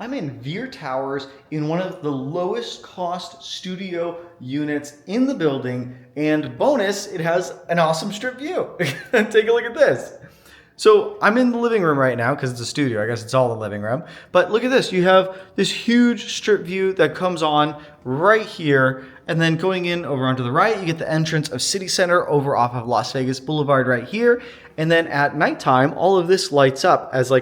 I'm in Veer Towers in one of the lowest cost studio units in the building, and bonus, it has an awesome strip view. Take a look at this. So I'm in the living room right now because it's a studio. I guess it's all the living room. But look at this. You have this huge strip view that comes on right here. And then going in over onto the right, you get the entrance of City Center over off of Las Vegas Boulevard right here. And then at nighttime, all of this lights up as I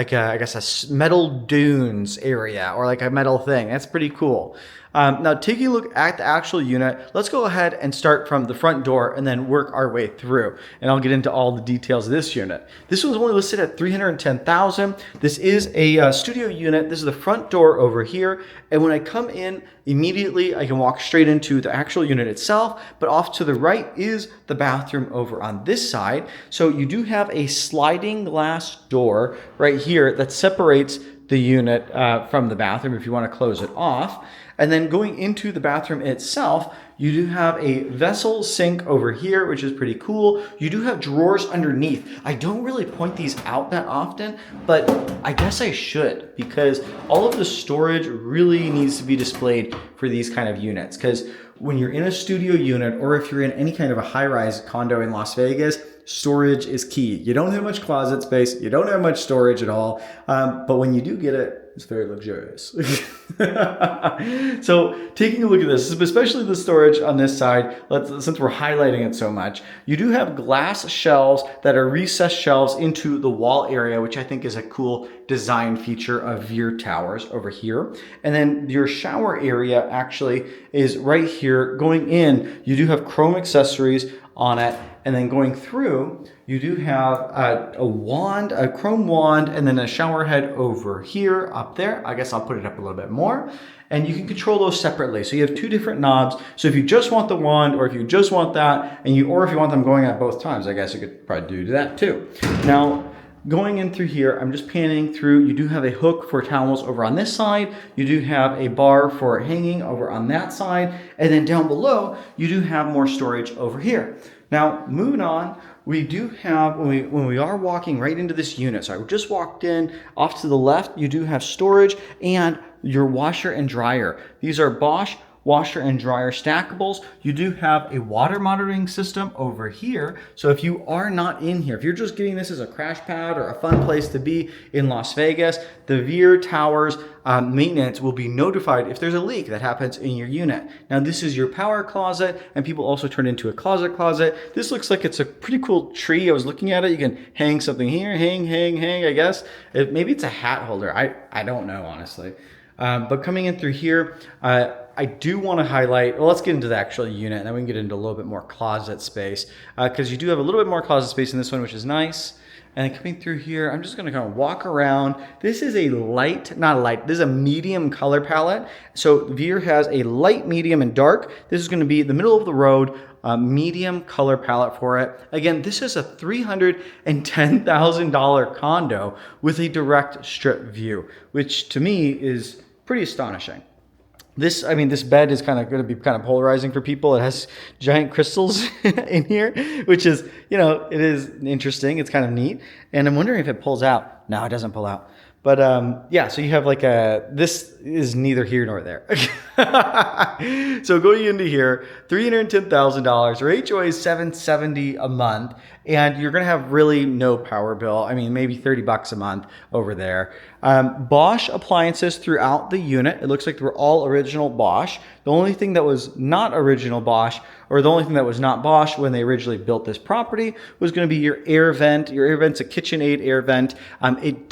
guess a metal dunes area or like a metal thing. That's pretty cool. Now taking a look at the actual unit, let's go ahead and start from the front door and then work our way through. And I'll get into all the details of this unit. This was only listed at $310,000. This is a studio unit. This is the front door over here. And when I come in, immediately I can walk straight into the actual unit itself, but off to the right is the bathroom over on this side. So you do have a sliding glass door right here that separates the unit from the bathroom if you want to close it off. And then going into the bathroom itself, you do have a vessel sink over here, which is pretty cool. You do have drawers underneath. I don't really point these out that often, but I guess I should, because all of the storage really needs to be displayed for these kind of units. Because when you're in a studio unit, or if you're in any kind of a high-rise condo in Las Vegas, storage is key. You don't have much closet space. You don't have much storage at all. But when you do get it, it's very luxurious. So taking a look at this, especially the storage on this side, since we're highlighting it so much, you do have glass shelves that are recessed shelves into the wall area, which I think is a cool design feature of Veer Towers over here. And then your shower area actually is right here. Going in, you do have chrome accessories on it. And then going through, you do have a wand, a chrome wand, and then a shower head over here, up there. I guess I'll put it up a little bit more. And you can control those separately. So you have two different knobs. So if you just want the wand, or if you just want that, or if you want them going at both times, I guess you could probably do that too. Now, going in through here, I'm just panning through. You do have a hook for towels over on this side. You do have a bar for hanging over on that side. And then down below, you do have more storage over here. Now, moving on, we do have, when we are walking right into this unit, so I just walked in, off to the left, you do have storage and your washer and dryer. These are Bosch washer and dryer stackables. You do have a water monitoring system over here. So if you are not in here, if you're just getting this as a crash pad or a fun place to be in Las Vegas, the Veer Towers maintenance will be notified if there's a leak that happens in your unit. Now this is your power closet, and people also turn into a closet. This looks like it's a pretty cool tree. I was looking at it. You can hang something here, hang, I guess. Maybe it's a hat holder. I don't know, honestly. But coming in through here, I do want to highlight, well, let's get into the actual unit, and then we can get into a little bit more closet space, because you do have a little bit more closet space in this one, which is nice. And then coming through here, I'm just going to kind of walk around. This is a this is a medium color palette. So Veer has a light, medium, and dark. This is going to be the middle of the road, medium color palette for it. Again, this is a $310,000 condo with a direct strip view, which to me is pretty astonishing. This bed is kind of going to be kind of polarizing for people. It has giant crystals in here, which is, it is interesting. It's kind of neat. And I'm wondering if it pulls out. No, it doesn't pull out. But yeah, so you have this is neither here nor there. So going into here, $310,000, your HOA is $770 a month, and you're gonna have really no power bill. I mean, maybe $30 a month over there. Bosch appliances throughout the unit. It looks like they were all original Bosch. The only thing that was not original Bosch, or the only thing that was not Bosch when they originally built this property, was going to be your air vent. Your air vent's a KitchenAid air vent. It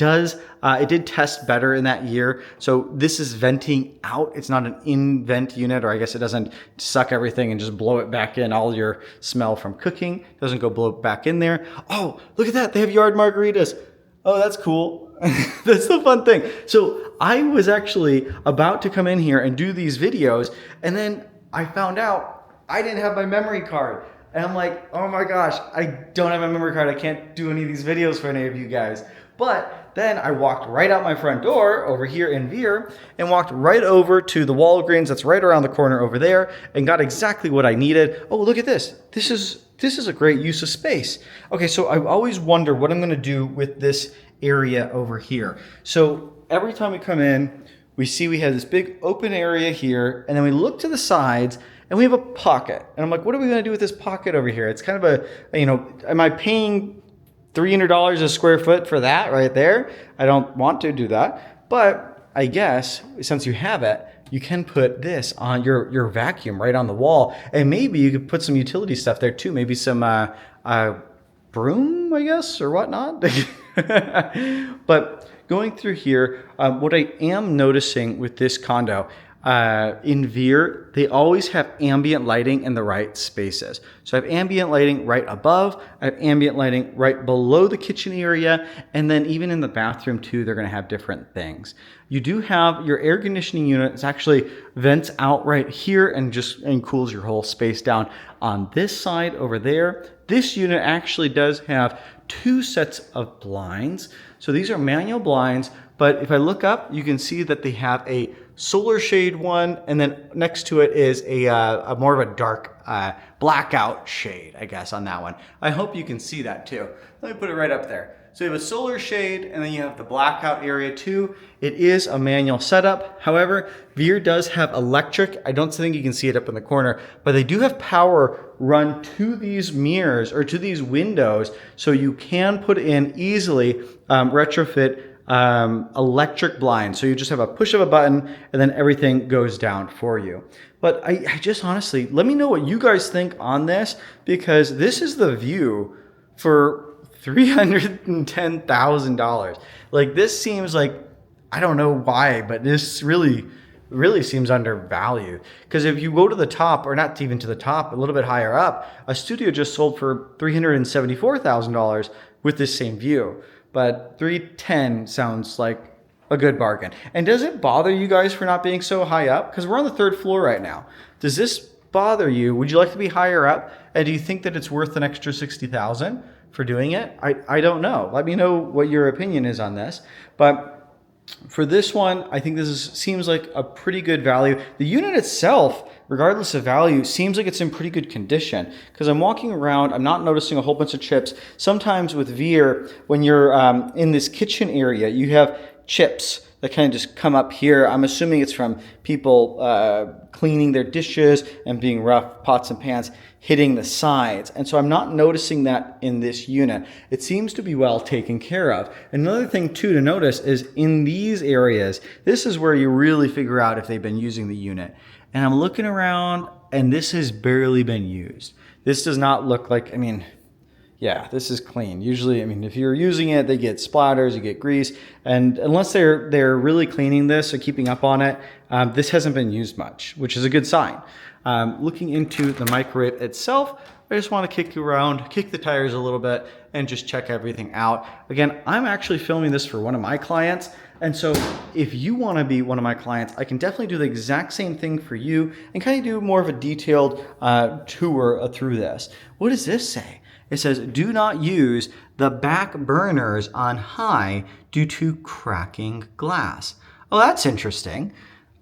did test better in that year. So this is venting out. It's not an in-vent unit, or I guess it doesn't suck everything and just blow it back in. All your smell from cooking doesn't go blow it back in there. Oh, look at that. They have yard margaritas. Oh, that's cool. That's the fun thing. So I was actually about to come in here and do these videos, and then I found out I didn't have my memory card. And I'm like, oh my gosh, I don't have my memory card. I can't do any of these videos for any of you guys. But then I walked right out my front door over here in Veer and walked right over to the Walgreens that's right around the corner over there and got exactly what I needed. Oh, look at this. This is a great use of space. Okay, so I always wonder what I'm gonna do with this area over here. So every time we come in, we see we have this big open area here, and then we look to the sides and we have a pocket. And I'm like, what are we gonna do with this pocket over here? It's kind of a, you know, am I paying $300 a square foot for that right there? I don't want to do that. But I guess since you have it, you can put this on your vacuum right on the wall. And maybe you could put some utility stuff there too. Maybe some broom, I guess, or whatnot. But going through here, what I am noticing with this condo, in Veer, they always have ambient lighting in the right spaces. So I have ambient lighting right above, I have ambient lighting right below the kitchen area, and then even in the bathroom too, they're gonna have different things. You do have your air conditioning unit. It's actually vents out right here and cools your whole space down. On this side over there, this unit actually does have 2 sets of blinds. So these are manual blinds, but if I look up, you can see that they have a solar shade one, and then next to it is a more of a dark blackout shade, I guess, on that one. I hope you can see that too. Let me put it right up there. So you have a solar shade, and then you have the blackout area too. It is a manual setup. However, Veer does have electric. I don't think you can see it up in the corner, but they do have power run to these mirrors or to these windows, so you can put in easily retrofit electric blinds. So you just have a push of a button and then everything goes down for you. But I just honestly, let me know what you guys think on this, because this is the view for $310,000. Like, this seems like, I don't know why, but this really seems undervalued. Because if you go to the top, or not even to the top, a little bit higher up, a studio just sold for $374,000 with this same view. But 310 sounds like a good bargain. And does it bother you guys for not being so high up? Because we're on the 3rd floor right now. Does this bother you? Would you like to be higher up? And do you think that it's worth an extra $60,000 for doing it? I don't know. Let me know what your opinion is on this. But for this one, I think seems like a pretty good value. The unit itself, regardless of value, seems like it's in pretty good condition, because I'm walking around, I'm not noticing a whole bunch of chips. Sometimes with Veer, when you're in this kitchen area, you have chips that kind of just come up here. I'm assuming it's from people cleaning their dishes and being rough pots and pans hitting the sides. And so I'm not noticing that in this unit. It seems to be well taken care of. Another thing too to notice is in these areas, this is where you really figure out if they've been using the unit. And I'm looking around and this has barely been used. This does not look like, I mean, yeah, this is clean. Usually, I mean, if you're using it, they get splatters, you get grease. And unless they're really cleaning this or keeping up on it, this hasn't been used much, which is a good sign. Looking into the microwave itself, I just want to kick the tires a little bit and just check everything out. Again, I'm actually filming this for one of my clients. And so if you want to be one of my clients, I can definitely do the exact same thing for you and kind of do more of a detailed tour through this. What does this say? It says, do not use the back burners on high due to cracking glass. Oh, that's interesting.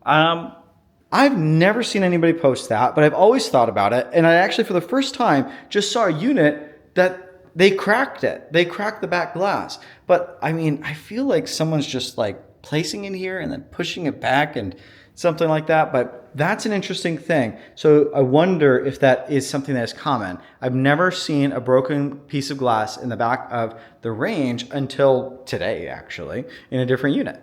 I've never seen anybody post that, but I've always thought about it. And I actually, for the first time, just saw a unit that they cracked it. They cracked the back glass. But I mean, I feel like someone's just like placing it here and then pushing it back and something like that. But that's an interesting thing. So I wonder if that is something that is common. I've never seen a broken piece of glass in the back of the range until today, actually, in a different unit.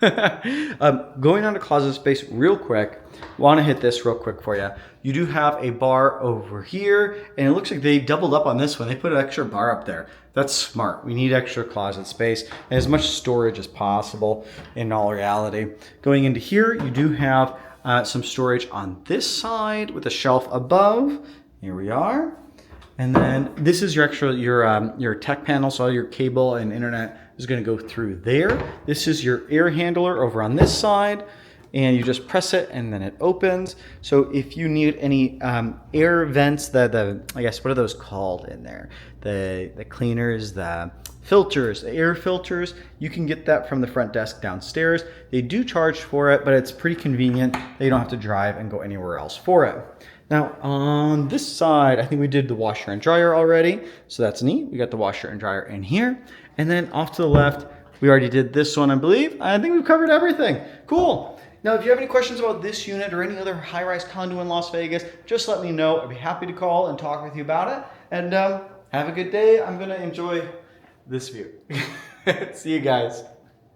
Going on to closet space real quick, want to hit this real quick for you. You do have a bar over here, and it looks like they doubled up on this one. They put an extra bar up there. That's smart. We need extra closet space and as much storage as possible in all reality. Going into here, you do have some storage on this side with a shelf above. Here we are. And then this is your tech panel, so all your cable and internet is going to go through there. This is your air handler over on this side, and you just press it and then it opens. So if you need any air vents, I guess, what are those called in there? The cleaners, the filters, the air filters, you can get that from the front desk downstairs. They do charge for it, but it's pretty convenient. They don't have to drive and go anywhere else for it. Now on this side, I think we did the washer and dryer already, so that's neat. We got the washer and dryer in here. And then off to the left, We already did this one, I believe. I think we've covered everything. Cool. Now, if you have any questions about this unit or any other high-rise condo in Las Vegas, just let me know. I'd be happy to call and talk with you about it. And have a good day. I'm going to enjoy this view. See you guys.